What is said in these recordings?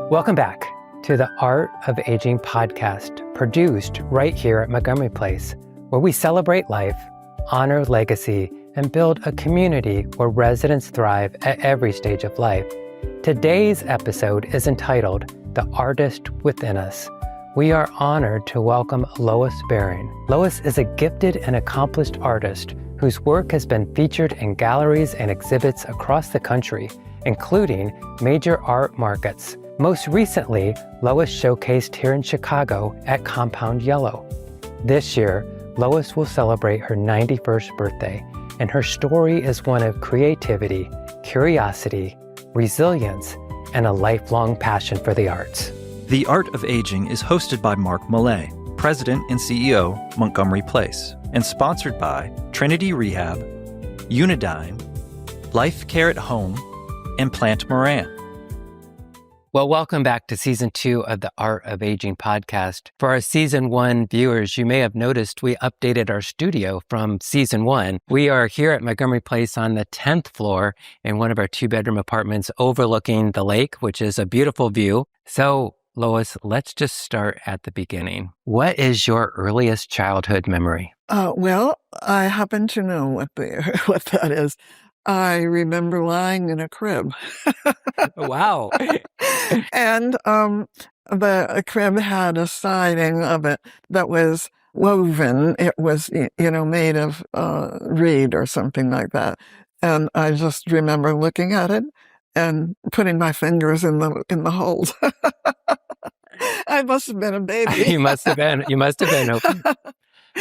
Welcome back to the Art of Aging podcast, produced right here at Montgomery Place, where we celebrate life, honor legacy, and build a community where residents thrive at every stage of life. Today's episode is entitled The Artist Within Us. We are honored to welcome Lois Baron. Lois is a gifted and accomplished artist whose work has been featured in galleries and exhibits across the country, including major art markets. Most recently, Lois showcased here in Chicago at Compound Yellow. This year, Lois will celebrate her 91st birthday, and her story is one of creativity, curiosity, resilience, and a lifelong passion for the arts. The Art of Aging is hosted by Mark Millay, President and CEO, Montgomery Place, and sponsored by Trinity Rehab, Unidyne, Life Care at Home, and Plant Moran. Well, welcome back to Season 2 of the Art of Aging podcast. For our Season 1 viewers, you may have noticed we updated our studio from Season 1. We are here at Montgomery Place on the 10th floor in one of our 2-bedroom apartments overlooking the lake, which is a beautiful view. So, Lois, let's just start at the beginning. What is your earliest childhood memory? Well, I happen to know what that is. I remember lying in a crib. Wow. And the crib had a siding of it that was woven. It was, made of reed or something like that. And I just remember looking at it and putting my fingers in the holes. I must have been a baby. You must have been.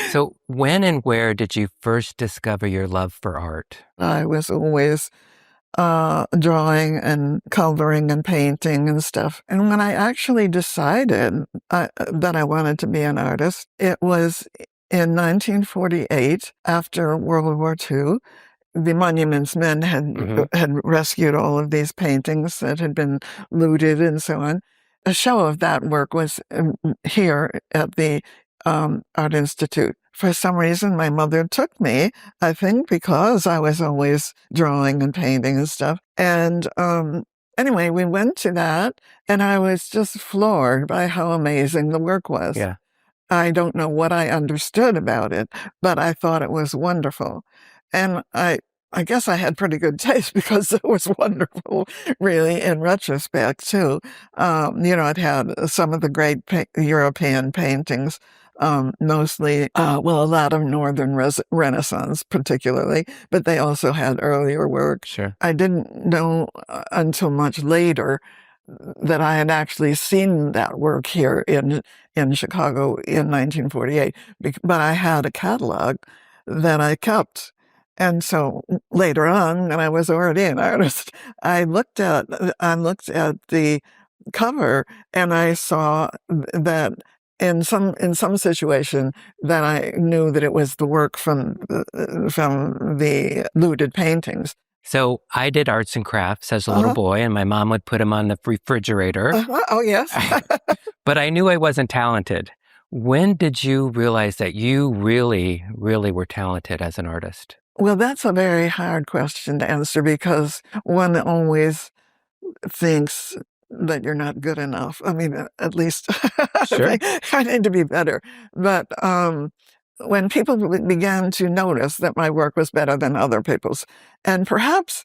So when and where did you first discover your love for art? I was always drawing and coloring and painting and stuff. And when I actually decided that I wanted to be an artist, it was in 1948, after World War II. The Monuments Men had rescued all of these paintings that had been looted and so on. A show of that work was here at the Art Institute. For some reason, my mother took me, I think because I was always drawing and painting and stuff. And anyway, we went to that, and I was just floored by how amazing the work was. Yeah. I don't know what I understood about it, but I thought it was wonderful. And I guess I had pretty good taste because it was wonderful, really, in retrospect, too. It had some of the great European paintings, mostly, a lot of Northern Renaissance, particularly, but they also had earlier work. Sure. I didn't know until much later that I had actually seen that work here in Chicago in 1948, but I had a catalog that I kept. And so later on, when I was already an artist, I looked at the cover, and I saw that in some situation that I knew that it was the work from the looted paintings. So I did arts and crafts as a little boy, and my mom would put them on the refrigerator. Oh, yes. But I knew I wasn't talented. When did you realize that you really, really were talented as an artist? Well, that's a very hard question to answer because one always thinks that you're not good enough. I mean, at least Sure. I need to be better. But when people began to notice that my work was better than other people's, and perhaps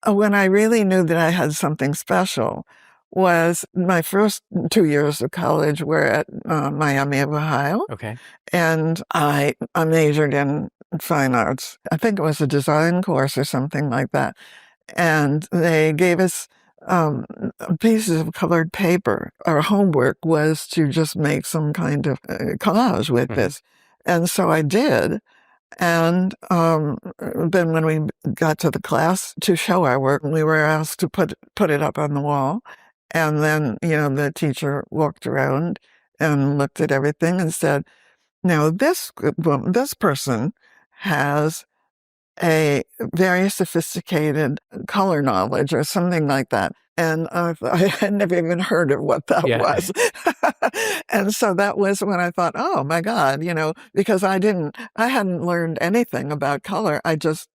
when I really knew that I had something special, was my first 2 years of college were at Miami of Ohio. Okay. And I majored in fine arts. I think it was a design course or something like that. And they gave us pieces of colored paper. Our homework was to just make some kind of collage with this. And so I did. And then when we got to the class to show our work, we were asked to put it up on the wall. And then, the teacher walked around and looked at everything and said, now this person has a very sophisticated color knowledge or something like that. And I had never even heard of what that was. And so that was when I thought, oh my God, because I hadn't learned anything about color. I just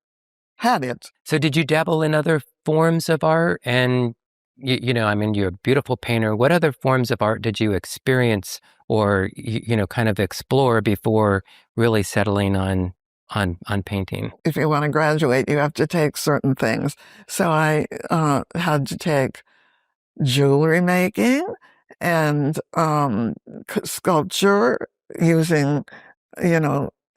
had it. So did you dabble in other forms of art and I mean, you're a beautiful painter. What other forms of art did you experience or, kind of explore before really settling on painting? If you want to graduate, you have to take certain things. So I had to take jewelry making and sculpture using,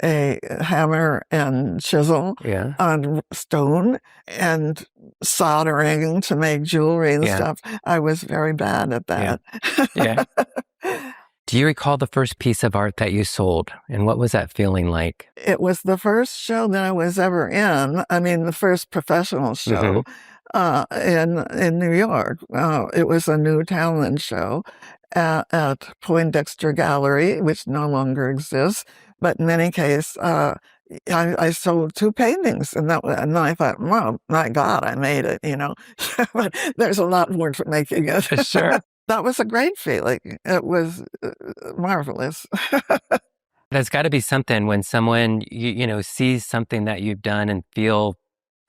a hammer and chisel Yeah. on stone and soldering to make jewelry and Yeah. stuff. I was very bad at Yeah. that. Yeah. Do you recall the first piece of art that you sold, and what was that feeling like? It was the first show that I was ever in. I mean, the first professional show in New York. It was a new talent show at Poindexter Gallery, which no longer exists. But in any case, I sold 2 paintings, and then I thought, well, my God, I made it, But there's a lot more to making it. Sure. That was a great feeling. It was marvelous. There's got to be something when someone, sees something that you've done and feel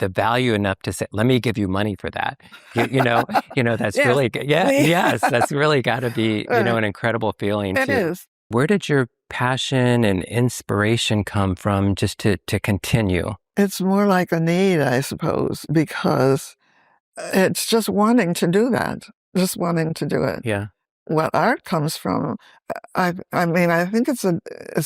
the value enough to say, let me give you money for that. That's Yes, really good. Yeah. please. Yes. That's really got to be, an incredible feeling It too. is. Where did your passion and inspiration come from just to continue? It's more like a need, I suppose, because it's just wanting to do that, just wanting to do it. Yeah. What art comes from, I mean, I think it's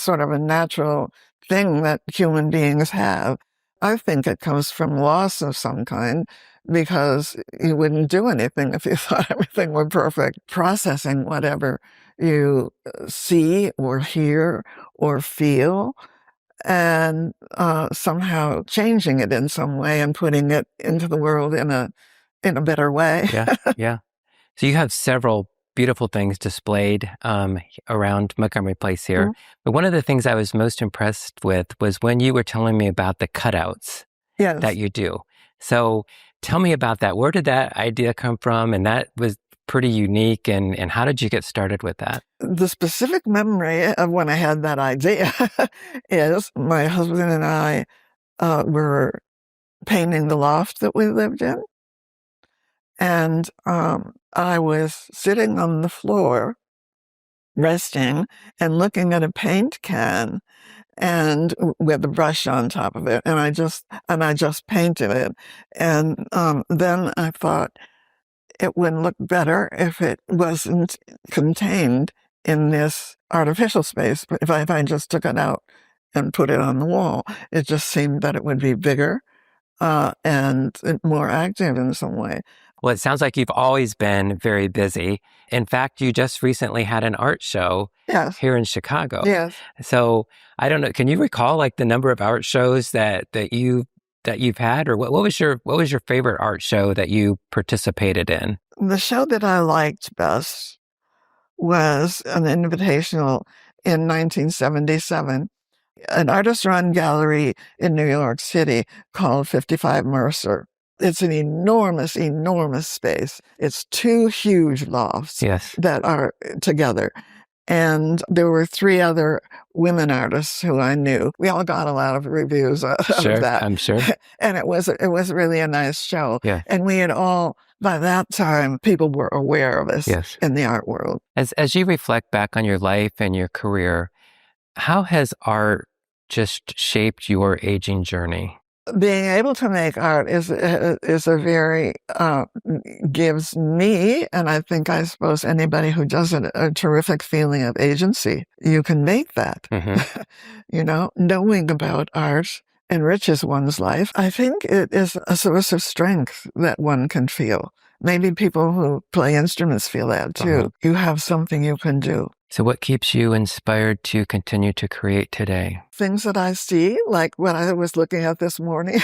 sort of a natural thing that human beings have. I think it comes from loss of some kind because you wouldn't do anything if you thought everything were perfect. Processing whatever you see or hear or feel and somehow changing it in some way and putting it into the world in a better way. Yeah. Yeah. So you have several beautiful things displayed around Montgomery Place here. But one of the things I was most impressed with was when you were telling me about the cutouts Yes. that you do. So tell me about that. Where did that idea come from? And that was pretty unique. And how did you get started with that? The specific memory of when I had that idea is my husband and I were painting the loft that we lived in. And I was sitting on the floor, resting and looking at a paint can and with a brush on top of it. And I just painted it. And then I thought it would look better if it wasn't contained in this artificial space. But if I just took it out and put it on the wall, it just seemed that it would be bigger and more active in some way. Well, it sounds like you've always been very busy. In fact, you just recently had an art show here in Chicago. Yes. So I don't know. Can you recall like the number of art shows that you've had, or what was your favorite art show that you participated in? The show that I liked best was an invitational in 1977, an artist-run gallery in New York City called 55 Mercer. It's an enormous, enormous space. It's 2 huge lofts that are together. And there were 3 other women artists who I knew. We all got a lot of reviews of that. I'm sure. And it was really a nice show. Yeah. And we had all, by that time, people were aware of us in the art world. As you reflect back on your life and your career, how has art just shaped your aging journey? Being able to make art is a very, gives me, and I suppose anybody who does it, a terrific feeling of agency. You can make that. Knowing about art enriches one's life. I think it is a source of strength that one can feel. Maybe people who play instruments feel that too. You have something you can do. So what keeps you inspired to continue to create today? Things that I see, like what I was looking at this morning.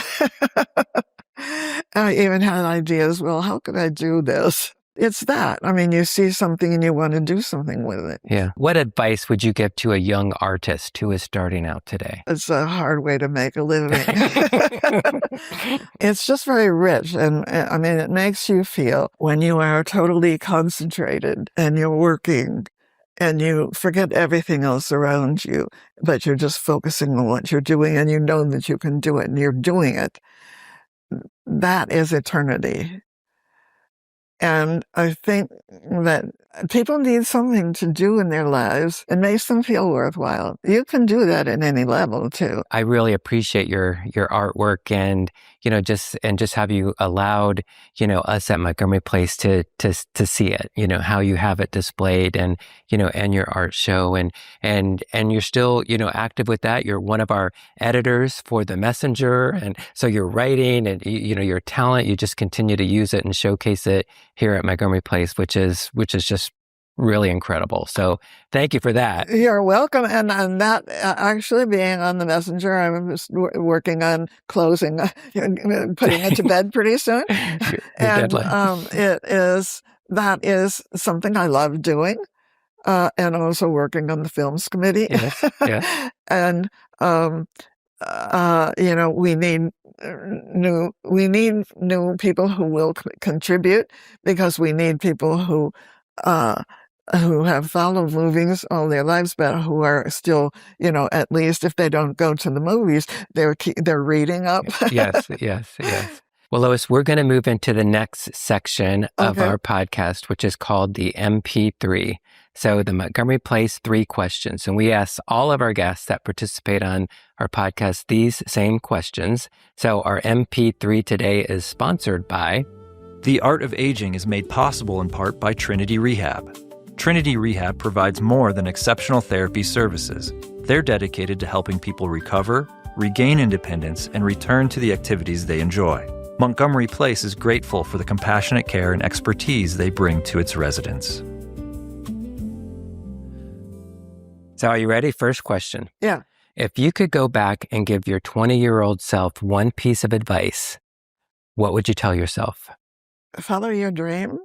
I even had ideas, well, how could I do this? It's that. I mean, you see something and you want to do something with it. Yeah. What advice would you give to a young artist who is starting out today? It's a hard way to make a living. It's just very rich. And I mean, it makes you feel when you are totally concentrated and you're working and you forget everything else around you, but you're just focusing on what you're doing and you know that you can do it and you're doing it. That is eternity. And I think that people need something to do in their lives. It makes them feel worthwhile. You can do that at any level too. I really appreciate your artwork and, just have you allowed, us at Montgomery Place to see it, how you have it displayed and, and your art show and you're still, active with that. You're one of our editors for The Messenger. And so you're writing and, your talent, you just continue to use it and showcase it here at Montgomery Place, which is just really incredible. So thank you for that. You're welcome. And that actually being on The Messenger, I'm working on closing, putting it to bed pretty soon. And that is something I love doing. And also working on the films committee. Yes, yes. And, we need new people who will contribute, because we need people who have followed movies all their lives, but who are still, at least if they don't go to the movies, they're reading up. Yes. Well, Lois, we're going to move into the next section of our podcast, which is called the MP3. So the Montgomery Place 3 questions. And we ask all of our guests that participate on our podcast these same questions. So our MP3 today is sponsored by... The Art of Aging is made possible in part by Trinity Rehab. Trinity Rehab provides more than exceptional therapy services. They're dedicated to helping people recover, regain independence, and return to the activities they enjoy. Montgomery Place is grateful for the compassionate care and expertise they bring to its residents. So are you ready? First question. Yeah. If you could go back and give your 20-year-old self one piece of advice, what would you tell yourself? Follow your dream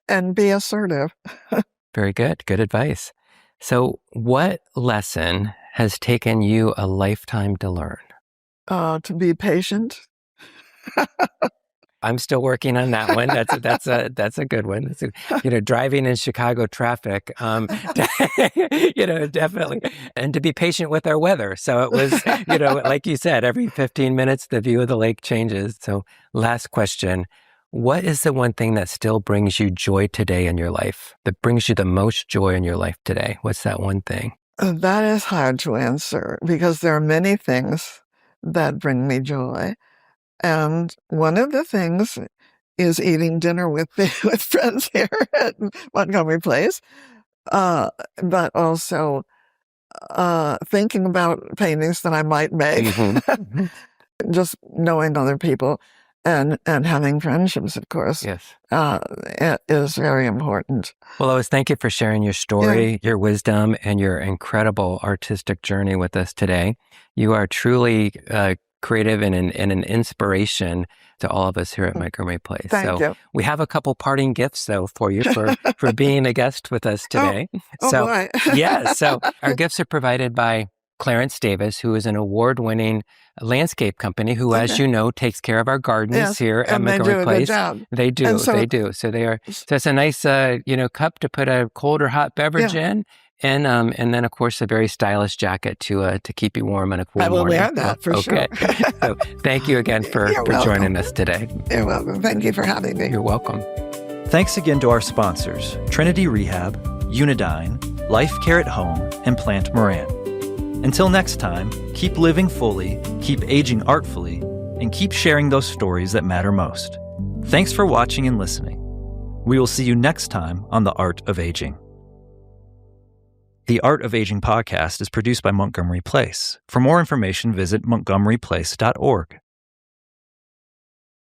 and be assertive. Very good. Good advice. So what lesson has taken you a lifetime to learn? To be patient. I'm still working on that one. That's a good one. Driving in Chicago traffic, definitely. And to be patient with our weather. So it was, like you said, every 15 minutes, the view of the lake changes. So last question, what is the one thing that still brings you joy today in your life, that brings you the most joy in your life today? What's that one thing? That is hard to answer, because there are many things that bring me joy. And one of the things is eating dinner with friends here at Montgomery Place, but also thinking about paintings that I might make, Mm-hmm. just knowing other people and having friendships, of course. Yes. It is very important. Well, Lois, thank you for sharing your story, your wisdom, and your incredible artistic journey with us today. You are truly creative and an inspiration to all of us here at Montgomery Place. Thank you. We have a couple parting gifts, though, for you for being a guest with us today. Boy. So our gifts are provided by Clarence Davis, who is an award-winning landscape company who, as you know, takes care of our gardens here at Montgomery Place. They do. They do. So they are. So it's a nice, cup to put a cold or hot beverage in. And then, of course, a very stylish jacket to keep you warm on a cool morning. I will wear that for sure. So thank you again for joining us today. You're welcome. Thank you for having me. You're welcome. Thanks again to our sponsors, Trinity Rehab, Unidyne, Life Care at Home, and Plant Moran. Until next time, keep living fully, keep aging artfully, and keep sharing those stories that matter most. Thanks for watching and listening. We will see you next time on The Art of Aging. The Art of Aging podcast is produced by Montgomery Place. For more information, visit montgomeryplace.org.